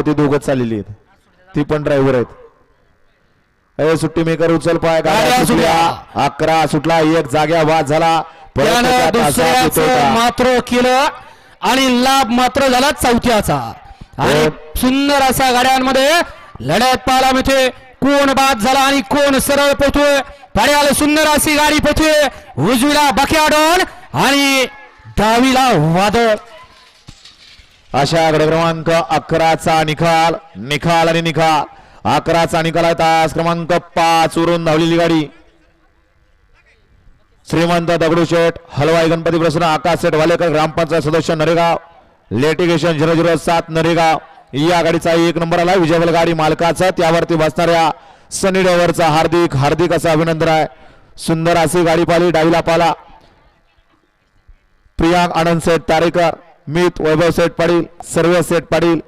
ती दोघं चाललेली आहेत, ती पण ड्रायव्हर आहेत. सुट्टी मेकर उचल पाय, गाड्या सुटल्या, 11 सुटला, एक जाग्या बाद झाला. दुसऱ्याचं मात्र केलं आणि लाभ मात्र झाला चौथ्याचा. आणि सुंदर असा गाड्यांमध्ये लढत पाहायला मिळते. कोण बाद झाला आणि कोण सरळ पोहतोय. पर्याला सुंदर अशी गाडी पोहतोय. उजवीला बक्याडोन आणि डावीला वादळ. अशा गड क्रमांक 11चा निकाल आणि निकाल. 11चा निकाल आहे. तास क्रमांक 5 वरून धावलेली गाडी श्रीमंत दगडूशेठ हलवाई गणपती प्रसन्न आकाश शेठ वालेकर ग्रामपंचायत सदस्य नरेगाव लेटिगेशन 007 नरेगाव या गाडीचा 1 नंबर आला. विजयबल गाडी मालकाचा त्यावरती बसणाऱ्या सनी ड्रायव्हरचा हार्दिक असं अभिनंदन आहे. सुंदर अशी गाडी पाहिली. डावीला पाला प्रियांक आनंद सेठ तारेकर, मित वैभव सेठ पाटील, सर्व सेठ पाटील.